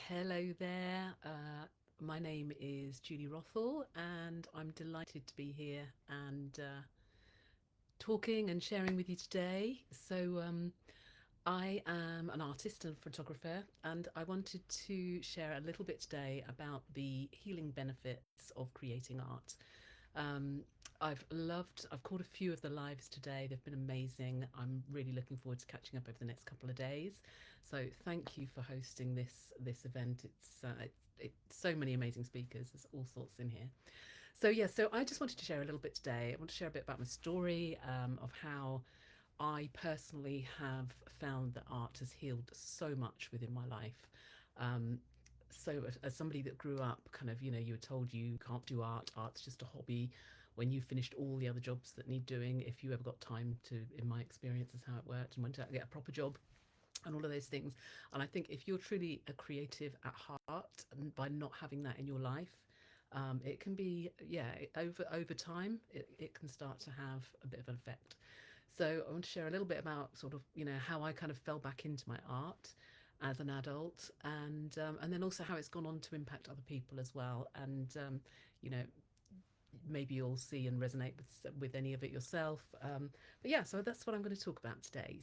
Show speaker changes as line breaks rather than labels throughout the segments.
Hello there. My name is Julie Rothall, and I'm delighted to be here and talking and sharing with you today. I am an artist and photographer, and I wanted to share a little bit today about the healing benefits of creating art. Um, I've caught a few of the lives today. They've been amazing. I'm really looking forward to catching up over the next couple of days. So thank you for hosting this event. It's so many amazing speakers. There's all sorts in here. So I just wanted to share a little bit today. I want to share a bit about my story, of how I personally have found that art has healed so much within my life. Um, as somebody that grew up kind of, you were told you can't do art's just a hobby when you finished all the other jobs that need doing, if you ever got time to, in my experience, is how it worked, and went out and get a proper job and all of those things. And I think if you're truly a creative at heart, and by not having that in your life, it can be, yeah, over time, it can start to have a bit of an effect. So I want to share a little bit about sort of, how I kind of fell back into my art as an adult, and then also how it's gone on to impact other people as well. And you know, maybe you'll see and resonate with any of it yourself. But yeah, so that's what I'm going to talk about today.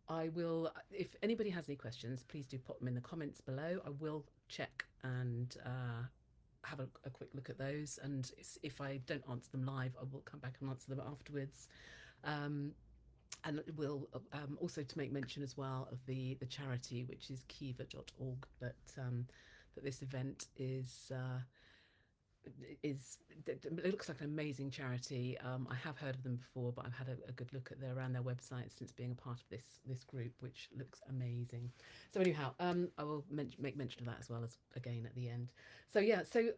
I will, if anybody has any questions, please do pop them in the comments below. I will check and have a quick look at those. And if I don't answer them live, I will come back and answer them afterwards. Um, and we'll also to make mention as well of the charity, which is kiva.org, that this event is it looks like an amazing charity. I have heard of them before, but I've had a good look at around their website since being a part of this group, which looks amazing. So anyhow, I will make mention of that as well as again at the end. So yeah, so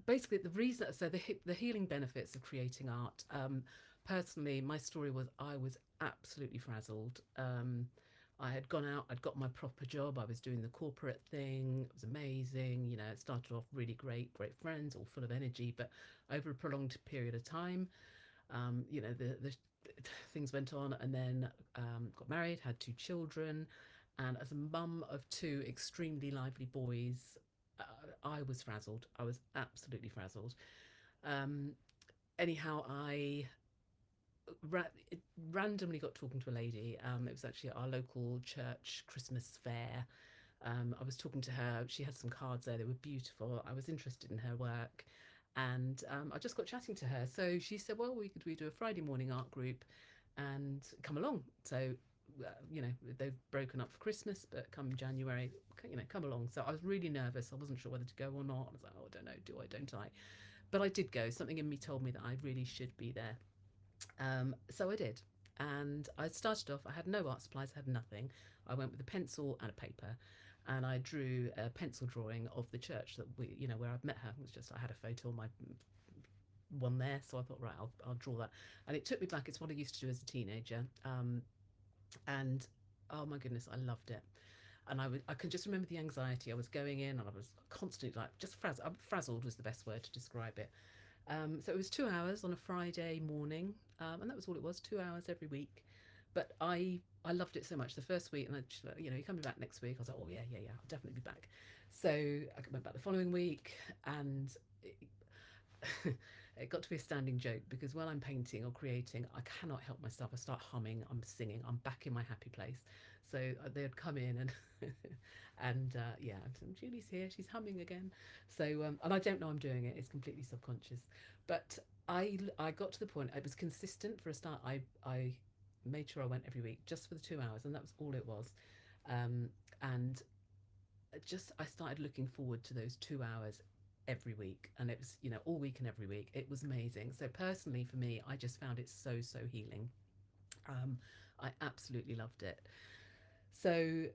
basically the reason, so the healing benefits of creating art. Personally, my story was I was absolutely frazzled. I had gone out, I'd got my proper job, I was doing the corporate thing, it was amazing. It started off really great friends, all full of energy, but over a prolonged period of time, the things went on, and then got married, had two children, and as a mum of two extremely lively boys, I was frazzled. I was absolutely frazzled. Um, Anyhow, I ra- randomly got talking to a lady. It was actually at our local church Christmas fair. I was talking to her. She had some cards there. They were beautiful. I was interested in her work. And I just got chatting to her. So she said, well, we do a Friday morning art group and come along. So, they've broken up for Christmas, but come January, come along. So I was really nervous. I wasn't sure whether to go or not. I was like, oh, I don't know, do I, don't I? But I did go. Something in me told me that I really should be there. So I did. And I started off, I had no art supplies, I had nothing. I went with a pencil and a paper, and I drew a pencil drawing of the church that where I've met her. It was just, I had a photo on my one there, so I thought, right, I'll draw that. And it took me back, it's what I used to do as a teenager. And oh my goodness, I loved it. And I can just remember the anxiety. I was going in and I was constantly like, just frazzled was the best word to describe it. So it was 2 hours on a Friday morning, and that was all it was, 2 hours every week. But I loved it so much the first week, and I just, you're coming back next week. I was like, oh yeah, I'll definitely be back. So I went back the following week, and it got to be a standing joke because when I'm painting or creating, I cannot help myself. I start humming, I'm singing, I'm back in my happy place. So they'd come in and and yeah, Julie's here, she's humming again. And I don't know I'm doing it; it's completely subconscious. But I got to the point. It was consistent for a start. I made sure I went every week just for the 2 hours, and that was all it was. Um, and just I started looking forward to those 2 hours every week, and it was all week and every week. It was amazing. So personally for me, I just found it so healing. um I absolutely loved it. So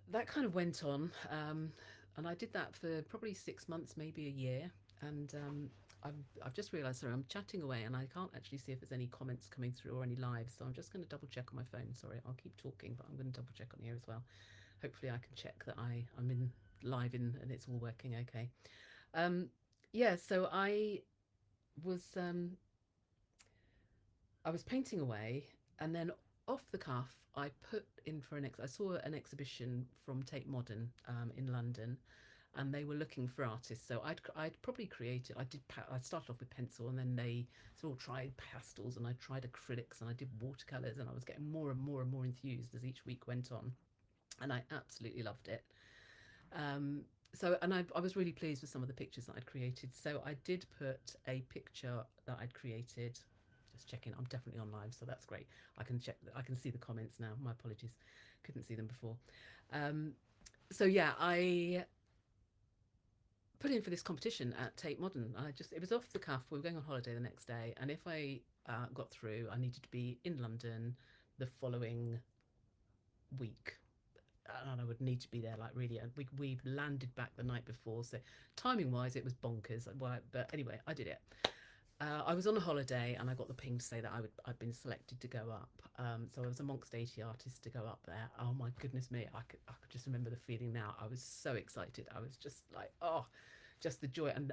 that kind of went on, and I did that for probably 6 months, maybe a year. And I've just realised, sorry, I'm chatting away and I can't actually see if there's any comments coming through or any lives, so I'm just going to double check on my phone. Sorry, I'll keep talking, but I'm going to double check on here as well. Hopefully I can check that I'm in live in and it's all working okay. um yeah, so was I was painting away, and then off the cuff, I put in for I saw an exhibition from Tate Modern in London, and they were looking for artists. So I'd probably created. I started off with pencil, and then they sort of tried pastels, and I tried acrylics, and I did watercolors, and I was getting more and more and more enthused as each week went on, and I absolutely loved it. Um, I was really pleased with some of the pictures that I'd created. So I did put a picture that I'd created. Just checking, I'm definitely on live, so that's great. I can check. I can see the comments now. My apologies, couldn't see them before. Um, so yeah, I put in for this competition at Tate Modern. It was off the cuff. We were going on holiday the next day, and if I got through, I needed to be in London the following week, and I would need to be there like really. And we landed back the night before, so timing wise, it was bonkers. But anyway, I did it. I was on a holiday and I got the ping to say that I'd been selected to go up. So I was amongst 80 artists to go up there. Oh my goodness me, I could just remember the feeling now. I was so excited. I was just like, oh, just the joy. And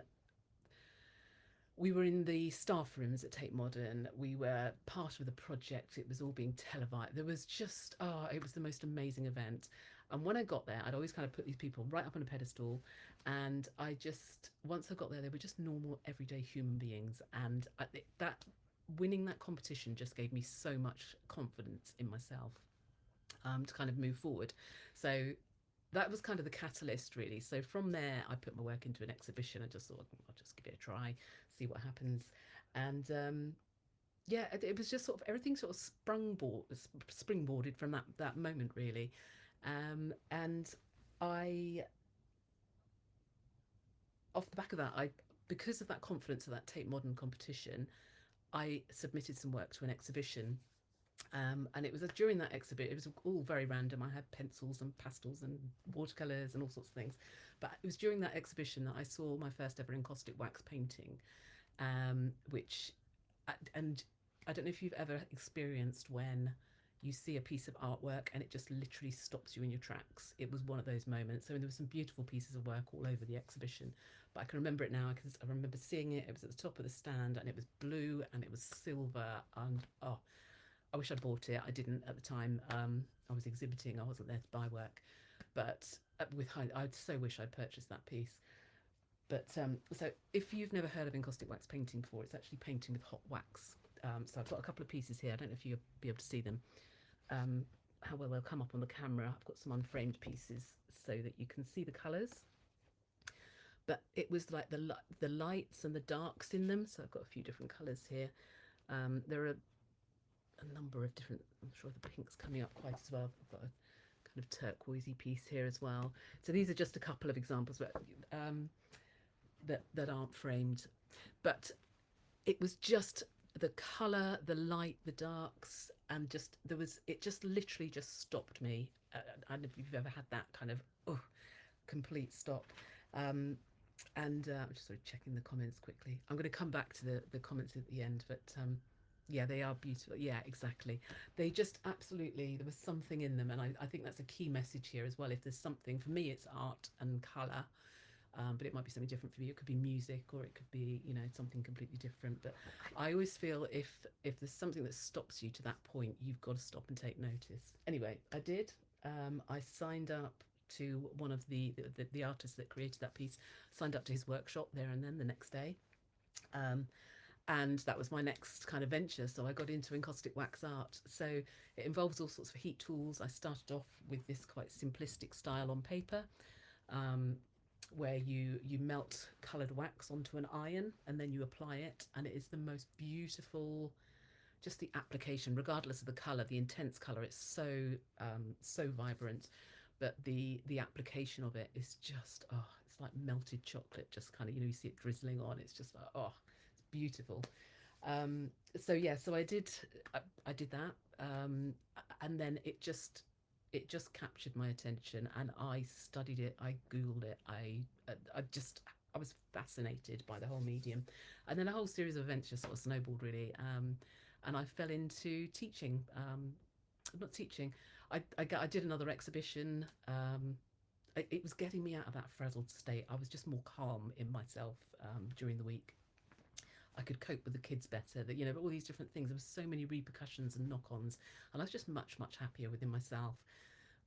we were in the staff rooms at Tate Modern. We were part of the project. It was all being televised. There was just, oh, it was the most amazing event. And when I got there, I'd always kind of put these people right up on a pedestal. And once I got there, they were just normal, everyday human beings. And that winning that competition just gave me so much confidence in myself to kind of move forward. So that was kind of the catalyst, really. So from there, I put my work into an exhibition. I just thought, I'll just give it a try, see what happens. And yeah, it was just sort of everything sort of springboarded from that moment, really. And I, off the back of that, I because of that confidence of that Tate Modern competition, I submitted some work to an exhibition. And it was during that exhibit, it was all very random. I had pencils and pastels and watercolors and all sorts of things. But it was during that exhibition that I saw my first ever encaustic wax painting, which, and I don't know if you've ever experienced when you see a piece of artwork and it just literally stops you in your tracks. It was one of those moments. I mean, there were some beautiful pieces of work all over the exhibition, but I can remember it now because I remember seeing it. It was at the top of the stand and it was blue and it was silver. And oh, I wish I'd bought it. I didn't at the time. I was exhibiting. I wasn't there to buy work, but I so wish I'd purchased that piece. But so if you've never heard of encaustic wax painting before, it's actually painting with hot wax. So I've got a couple of pieces here. I don't know if you'll be able to see them. How well they'll come up on the camera. I've got some unframed pieces so that you can see the colours. But it was like the lights and the darks in them. So I've got a few different colours here. There are a number of different. I'm sure the pink's coming up quite as well. I've got a kind of turquoisey piece here as well. So these are just a couple of examples that aren't framed, but it was just the color, the light, the darks, and it just literally just stopped me. I don't know if you've ever had that kind of complete stop. And I'm just sort of checking the comments quickly. I'm going to come back to the comments at the end, but yeah, they are beautiful. Yeah, exactly. They just absolutely, there was something in them, and I think that's a key message here as well. If there's something, for me, it's art and colour. But it might be something different for you. It could be music, or it could be, something completely different. But I always feel if there's something that stops you to that point, you've got to stop and take notice. Anyway, I did. I signed up to one of the artists that created that piece. Signed up to his workshop there and then the next day. And that was my next kind of venture. So I got into encaustic wax art. So it involves all sorts of heat tools. I started off with this quite simplistic style on paper. Where you melt coloured wax onto an iron and then you apply it, and it is the most beautiful, just the application, regardless of the colour, the intense colour, it's so vibrant, but the application of it is just, it's like melted chocolate, just kind of, you see it drizzling on, it's just like, it's beautiful. So yeah, so I did that, and then it just captured my attention, and I studied it, I googled it, I was fascinated by the whole medium, and then a whole series of events just sort of snowballed, really. And I fell into teaching. Not teaching, I did another exhibition. It was getting me out of that frazzled state. I was just more calm in myself during the week. I could cope with the kids better, that, you know, all these different things. There were so many repercussions and knock-ons, and I was just much, much happier within myself.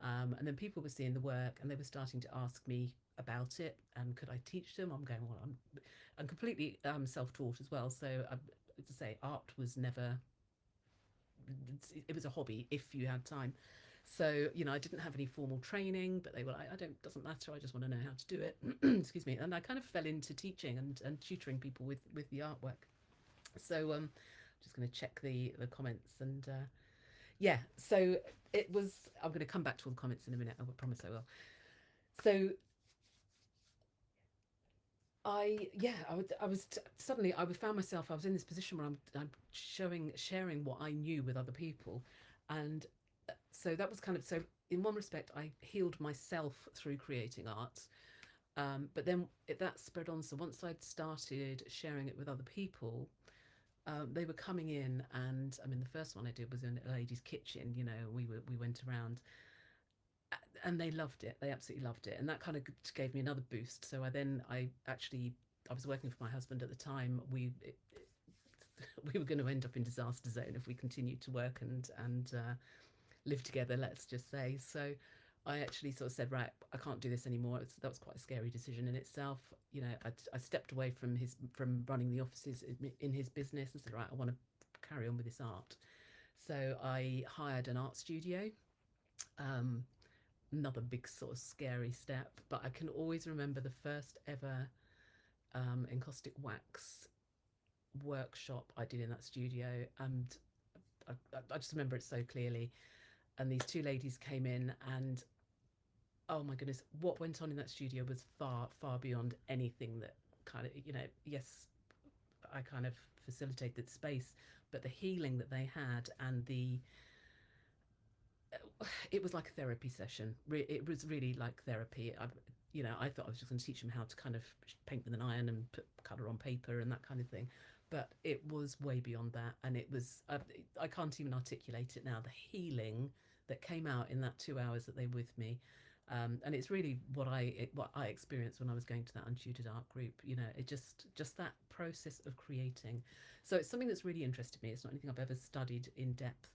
And then people were seeing the work and they were starting to ask me about it and could I teach them. I'm going, well, I'm completely self-taught as well, so to say, art was never, it was a hobby if you had time. So, you know, I didn't have any formal training, but they were like, I don't, doesn't matter, I just want to know how to do it. Excuse me. And I kind of fell into teaching and tutoring people with the artwork. So just going to check the comments and yeah, so it was, I'm going to come back to all the comments in a minute, I promise I will. So I was suddenly I found myself, I was in this position where I'm sharing what I knew with other people, and so that was kind of, so in one respect I healed myself through creating art, but then that spread on. So once I'd started sharing it with other people, they were coming in, and I mean the first one I did was in a lady's kitchen. You know, we went around and they loved it. They absolutely loved it, and that kind of gave me another boost. So I actually, I was working for my husband at the time. We were going to end up in disaster zone if we continued to work and live together. Let's just say. So I actually sort of said, right, I can't do this anymore. That was quite a scary decision in itself. You know, I stepped away from running the offices in his business and said, right, I want to carry on with this art. So I hired an art studio. Um, Another big sort of scary step, but I can always remember the first ever encaustic wax workshop I did in that studio, and I just remember it so clearly. And these two ladies came in, and oh my goodness, what went on in that studio was far, far beyond anything that kind of, you know, yes, I kind of facilitated space, but the healing that they had and the it was like a therapy session. It was really like therapy. You know, I thought I was just going to teach them how to kind of paint with an iron and put colour on paper and that kind of thing, but it was way beyond that. And it was, I can't even articulate it now. The healing that came out in that 2 hours that they were with me, and it's really what I experienced when I was going to that untutored art group. You know, it just that process of creating. So it's something that's really interested me. It's not anything I've ever studied in depth,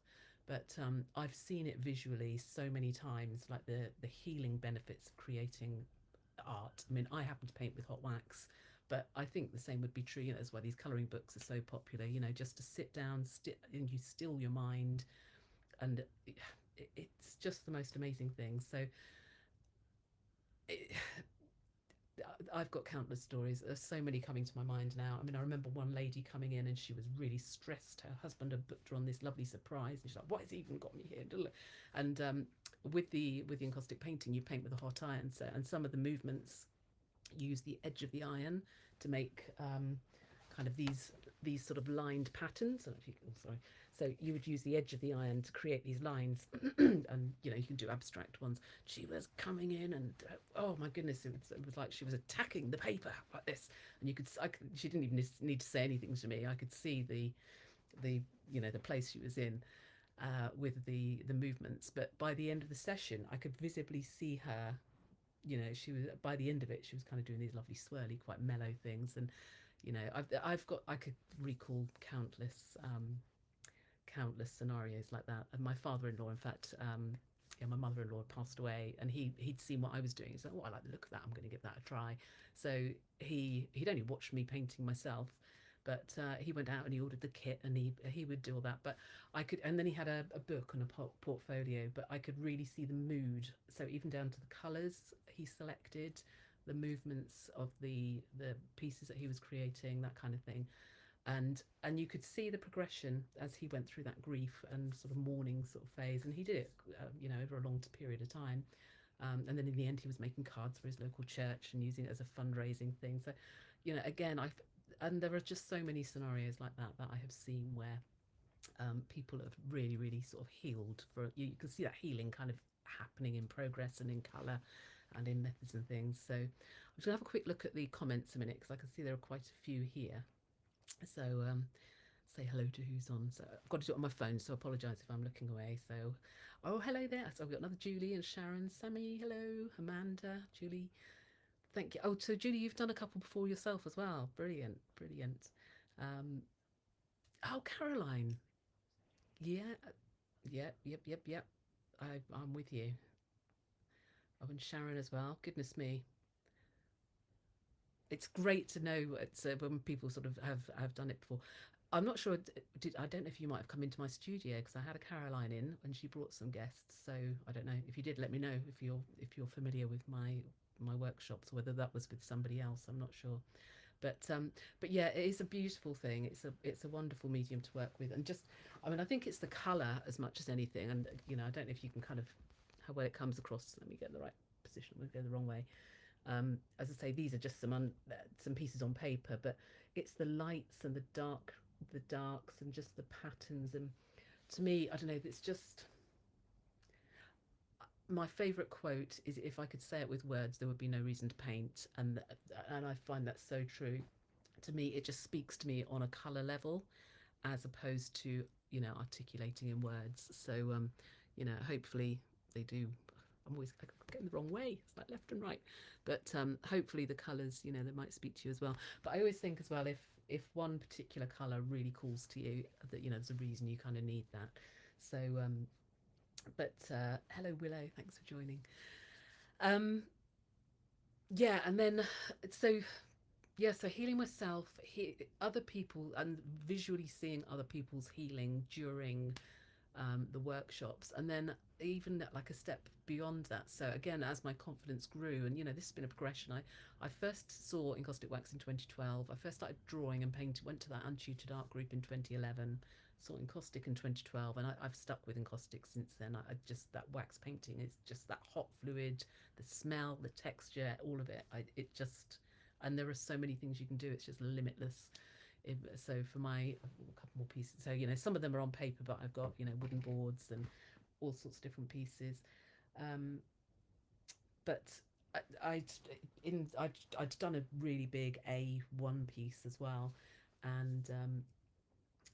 but I've seen it visually so many times, like the healing benefits of creating art. I mean, I happen to paint with hot wax, but I think the same would be true. You know, that's why these colouring books are so popular. You know, just to sit down, and you still your mind, and it's just the most amazing thing. So it, I've got countless stories. There's so many coming to my mind now. I mean, I remember one lady coming in and she was really stressed. Her husband had booked her on this lovely surprise, and she's like, "What has even got me here?" And with the encaustic painting, you paint with a hot iron, so and some of the movements use the edge of the iron to make kind of these sort of lined patterns. I don't know if you can, sorry. So you would use the edge of the iron to create these lines, and you know you can do abstract ones. She was coming in, and oh my goodness, it was like she was attacking the paper like this, and you could, she didn't even need to say anything to me. I could see the you know the place she was in with the movements. But by the end of the session, I could visibly see her. You know, she was, by the end of it, she was kind of doing these lovely swirly, quite mellow things, and you know, I could recall countless scenarios like that. And my father-in-law, in fact, yeah, my mother-in-law had passed away, and he'd seen what I was doing. He said, "Oh, I like the look of that. I'm going to give that a try." So he'd only watched me painting myself, but he went out and he ordered the kit, and he would do all that. But I could, and then he had a book and a portfolio, but I could really see the mood. So even down to the colours he selected, the movements of the pieces that he was creating, that kind of thing. And you could see the progression as he went through that grief and sort of mourning sort of phase, and he did it you know, over a long period of time. And then in the end he was making cards for his local church and using it as a fundraising thing. So you know, again, I've and there are just so many scenarios like that that I have seen where people have really sort of healed. For you can see that healing kind of happening in progress and in colour and in methods and things. So I'm just gonna have a quick look at the comments a minute, because I can see there are quite a few here. So say hello to who's on. So I've got to do it on my phone, so I apologise if I'm looking away. So, oh, hello there. So I've got another Julie and Sharon, Sammy, hello, Amanda, Julie. Thank you. Oh, so Julie, you've done a couple before yourself as well. Brilliant, brilliant. Um, oh, Caroline. Yeah, yep. I'm with you. Oh, and Sharon as well. Goodness me, it's great to know it's, when people sort of have done it before. I'm not sure. I don't know if you might have come into my studio because I had a Caroline in and she brought some guests. So I don't know if you did. Let me know if you're familiar with my workshops, whether that was with somebody else. I'm not sure. But yeah, it is a beautiful thing. It's a wonderful medium to work with, and just I mean I think it's the color as much as anything. And I don't know if you can kind of how well it comes across. Let me get the right position. We'll go the wrong way. As I say, these are just some pieces on paper, but it's the lights and the darks, and just the patterns. And to me, I don't know. It's just my favourite quote is, "If I could say it with words, there would be no reason to paint," and I find that so true. To me, it just speaks to me on a colour level, as opposed to articulating in words. So hopefully they do. I'm always getting the wrong way. It's like left and right, but hopefully the colours, they might speak to you as well. But I always think as well, if one particular colour really calls to you, that there's a reason you kind of need that. So but hello Willow, thanks for joining. Um, yeah, and then so yeah, so healing myself, other people, and visually seeing other people's healing during the workshops, and then even like a step beyond that. So again, as my confidence grew, and this has been a progression. I first saw encaustic wax in 2012. I first started drawing and painting. Went to that untutored art group in 2011. Saw encaustic in 2012, and I've stuck with encaustic since then. I just that wax painting is just that hot fluid, the smell, the texture, all of it. It just and there are so many things you can do. It's just limitless. So for my a couple more pieces, so some of them are on paper, but I've got wooden boards and all sorts of different pieces. um but I'd I'd done a really big A1 piece as well, and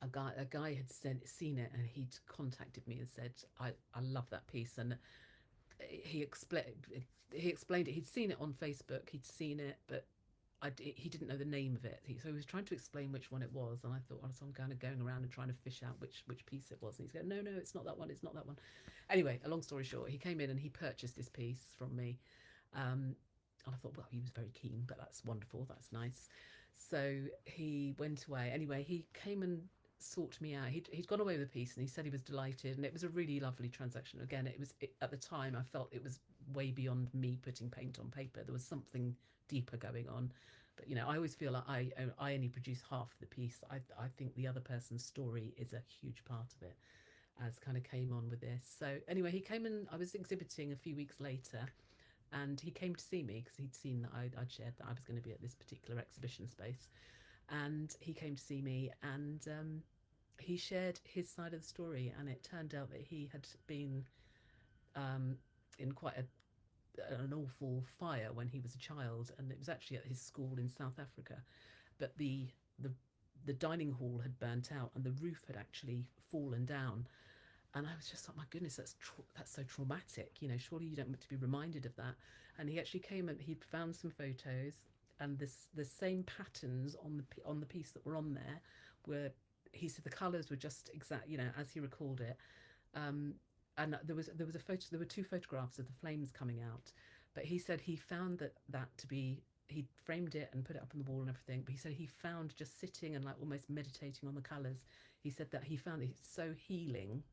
a guy had seen it, and he'd contacted me and said, I love that piece. And he explained he explained it. He'd seen it on Facebook, he'd seen it, but he didn't know the name of it. So he was trying to explain which one it was, and I thought, well, so I'm kind of going around and trying to fish out which piece it was. And he's going, no, it's not that one. It's not that one. Anyway, a long story short, he came in and he purchased this piece from me. And I thought, well, he was very keen, but that's wonderful. That's nice. So he went away. Anyway, he came and sought me out. He'd gone away with the piece, and he said he was delighted, and it was a really lovely transaction. Again, at the time I felt it was way beyond me putting paint on paper. There was something deeper going on. But I always feel like I only produce half the piece. I think the other person's story is a huge part of it, as kind of came on with this. So anyway, he came, and I was exhibiting a few weeks later, and he came to see me because he'd seen that I'd shared that I was going to be at this particular exhibition space. And he came to see me, and he shared his side of the story. And it turned out that he had been um, in quite an awful fire when he was a child, and it was actually at his school in South Africa. But the the dining hall had burnt out, and the roof had actually fallen down. And I was just like, my goodness, that's so traumatic. Surely you don't want to be reminded of that. And he actually came and he'd found some photos, and the same patterns on the piece that were on there were. He said the colours were just exact, as he recalled it. Um, and there was a photo. There were two photographs of the flames coming out, but he said he found that to be. He framed it and put it up on the wall and everything. But he said he found, just sitting and like almost meditating on the colours, he said that he found it so healing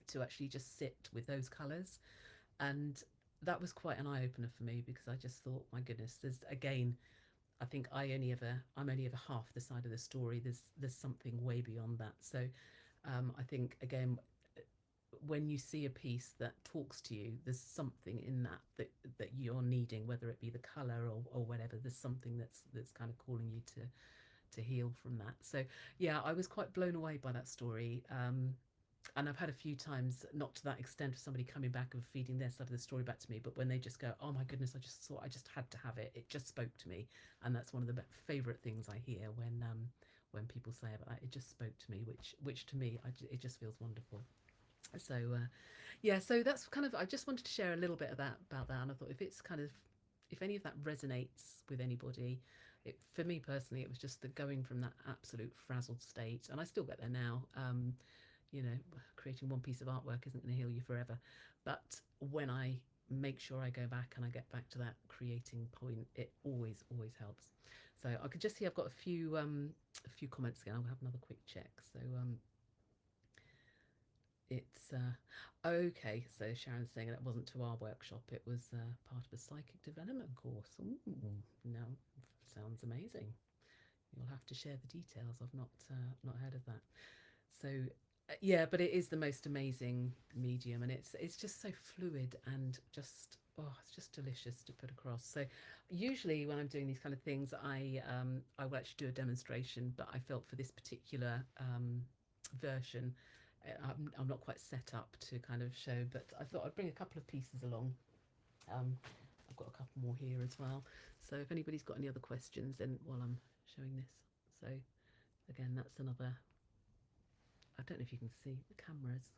to actually just sit with those colours. And that was quite an eye opener for me, because I just thought, my goodness, there's again, I think I'm only ever half the side of the story. There's something way beyond that. So I think again, when you see a piece that talks to you, there's something in that you're needing, whether it be the color or whatever. There's something that's kind of calling you to heal from that. So yeah, I was quite blown away by that story. And I've had a few times, not to that extent of somebody coming back and feeding their side of the story back to me, but when they just go, oh my goodness, I just had to have it. It just spoke to me. And that's one of the favourite things I hear when people say about that. It just spoke to me, which to me, it just feels wonderful. So yeah, so that's kind of, I just wanted to share a little bit of that about that. And I thought, if any of that resonates with anybody, for me personally, it was just the going from that absolute frazzled state, and I still get there now. You know, creating one piece of artwork isn't going to heal you forever, but when I make sure I go back and I get back to that creating point, it always helps. So I could just see I've got a few comments again. I'll have another quick check. So it's okay. So Sharon's saying that it wasn't to our workshop, it was part of a psychic development course. Ooh, now sounds amazing. You'll have to share the details. I've not heard of that. So yeah, but it is the most amazing medium, and it's just so fluid and just, oh, it's just delicious to put across. So usually when I'm doing these kind of things, I will actually do a demonstration, but I felt for this particular version, I'm not quite set up to kind of show, but I thought I'd bring a couple of pieces along. I've got a couple more here as well. So if anybody's got any other questions, then while I'm showing this. So again, that's another, I don't know if you can see the cameras.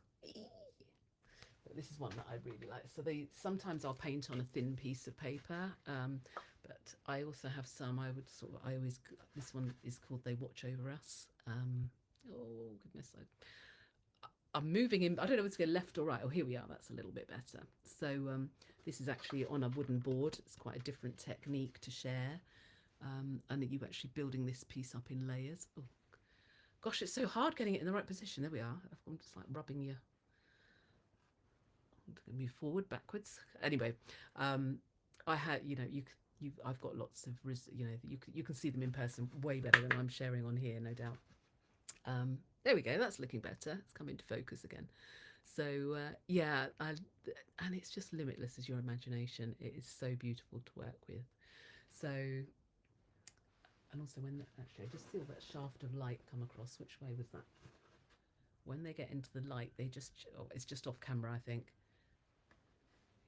But this is one that I really like. So sometimes I'll paint on a thin piece of paper, but I also have some. This one is called "They Watch Over Us." Oh goodness, I'm moving in. I don't know if it's going left or right. Oh, here we are. That's a little bit better. So this is actually on a wooden board. It's quite a different technique to share, and you actually building this piece up in layers. Oh, gosh, it's so hard getting it in the right position. There we are. I'm just like rubbing you. I'm going to move forward, backwards. Anyway, I had, I've got lots of, you can see them in person way better than I'm sharing on here, no doubt. There we go. That's looking better. It's come into focus again. So yeah, and it's just limitless as your imagination. It is so beautiful to work with. So, and also actually, I just feel that shaft of light come across. Which way was that? When they get into the light, they just, it's just off camera, I think.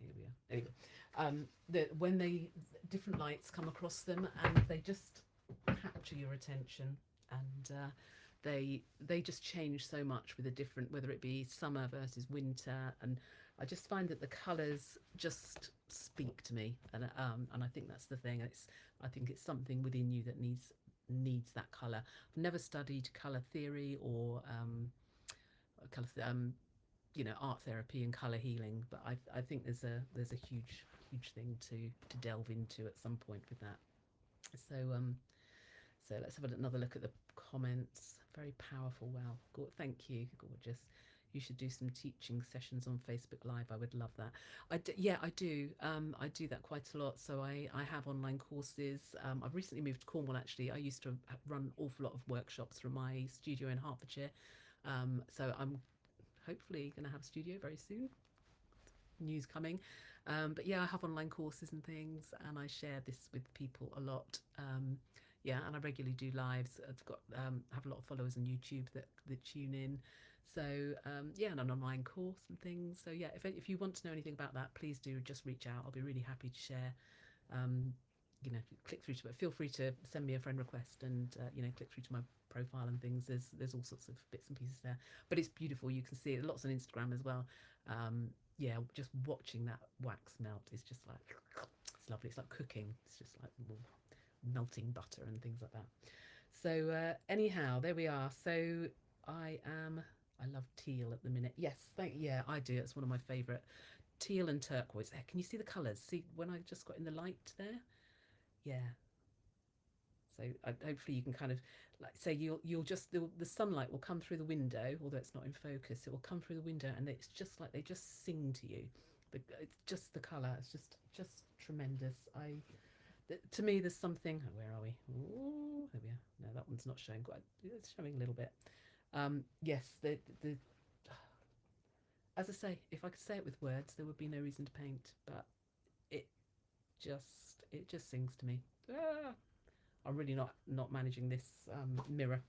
Here we are. Anyway, when different lights come across them and they just capture your attention, and they just change so much with a different, whether it be summer versus winter, and I just find that the colours just speak to me, and I think that's the thing. I think it's something within you that needs that colour. I've never studied colour theory or colour art therapy and colour healing, but I think there's a huge thing to delve into at some point with that. So let's have another look at the comments. Very powerful. Wow. Thank you. Gorgeous. You should do some teaching sessions on Facebook Live. I would love that. I do. I do that quite a lot. So I have online courses. I've recently moved to Cornwall, actually. I used to run an awful lot of workshops from my studio in Hertfordshire. So I'm hopefully going to have a studio very soon. News coming. But yeah, I have online courses and things, and I share this with people a lot. Yeah, and I regularly do lives. I've got have a lot of followers on YouTube that tune in. So yeah, and an online course and things. So yeah, if you want to know anything about that, please do just reach out. I'll be really happy to share. Click through to it. Feel free to send me a friend request, and click through to my profile and things. There's all sorts of bits and pieces there, but it's beautiful. You can see it lots on Instagram as well. Yeah, just watching that wax melt is just like, it's lovely. It's like cooking. It's just like melting butter and things like that. So anyhow, there we are. So I love teal at the minute. Yes, yeah, I do. It's one of my favourite. Teal and turquoise. There, can you see the colours? See when I just got in the light there? Yeah. So hopefully you can kind of, like, say you'll just, the sunlight will come through the window, although it's not in focus. It will come through the window, and it's just like they just sing to you. But it's just the colour. It's just tremendous. To me, there's something. Oh, where are we? Ooh, there we are. No, that one's not showing quite. It's showing a little bit. Yes, the as I say, if I could say it with words, there would be no reason to paint. But it just sings to me. I'm really not managing this mirror,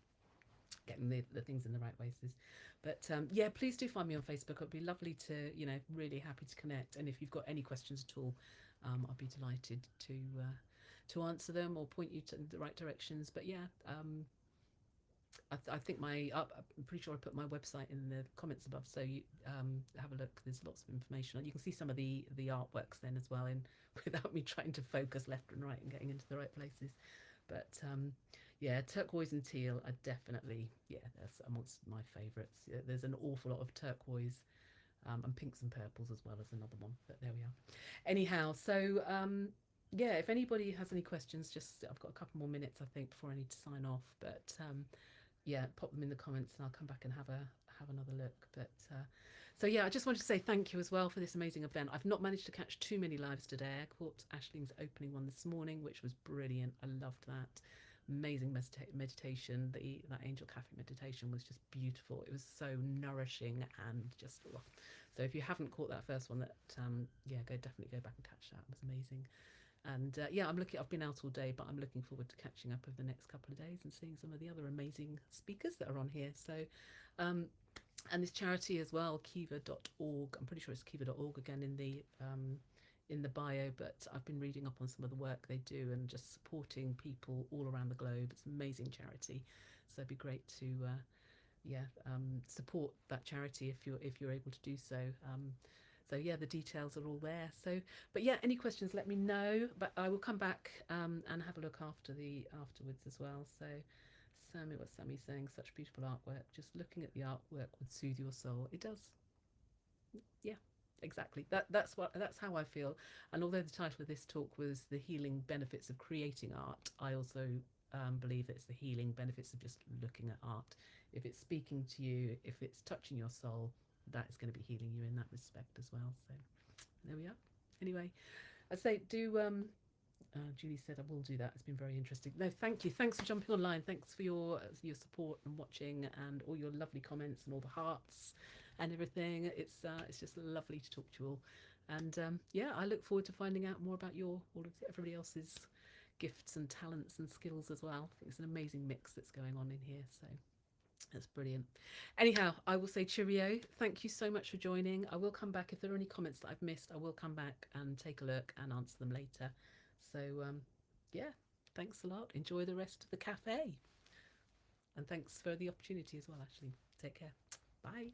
getting the things in the right places. But yeah, please do find me on Facebook. It'd be lovely to, really happy to connect. And if you've got any questions at all, I'll be delighted to answer them or point you to the right directions. But yeah, I think I'm pretty sure I put my website in the comments above, so you have a look. There's lots of information. You can see some of the artworks then as well, without me trying to focus left and right and getting into the right places. But yeah, turquoise and teal are definitely, yeah, that's amongst my favourites. Yeah, there's an awful lot of turquoise, and pinks and purples as well as another one. But there we are. Anyhow, so yeah, if anybody has any questions, just I've got a couple more minutes I think before I need to sign off. But yeah, pop them in the comments and I'll come back and have another look. But so yeah, I just wanted to say thank you as well for this amazing event. I've not managed to catch too many lives today. I caught Ashling's opening one this morning, which was brilliant. I loved that. Amazing meditation. That angel cafe meditation was just beautiful. It was so nourishing and just oh. So if you haven't caught that first one, that yeah, definitely go back and catch that. It was amazing. And yeah, I've been out all day, but I'm looking forward to catching up over the next couple of days and seeing some of the other amazing speakers that are on here. So um, and this charity as well, kiva.org. I'm pretty sure it's kiva.org again in the bio, but I've been reading up on some of the work they do and just supporting people all around the globe. It's an amazing charity, so it'd be great to yeah, support that charity if you're able to do so. So yeah, the details are all there. So, but yeah, any questions, let me know. But I will come back and have a look afterwards as well. So, Sammy, what's Sammy saying? Such beautiful artwork. Just looking at the artwork would soothe your soul. It does. Yeah, exactly. That's how I feel. And although the title of this talk was the healing benefits of creating art, I also believe that it's the healing benefits of just looking at art. If it's speaking to you, if it's touching your soul, that is going to be healing you in that respect as well. So there we are. Anyway, I say do Julie said I will do that. It's been very interesting. No, thank you. Thanks for jumping online. Thanks for your support and watching and all your lovely comments and all the hearts and everything. It's just lovely to talk to you all. And yeah, I look forward to finding out more about everybody else's gifts and talents and skills as well. I think it's an amazing mix that's going on in here. So that's brilliant. Anyhow, I will say cheerio. Thank you so much for joining. I will come back if there are any comments that I've missed. I will come back and take a look and answer them later. So yeah, thanks a lot. Enjoy the rest of the cafe. And thanks for the opportunity as well, Ashley. Take care. Bye.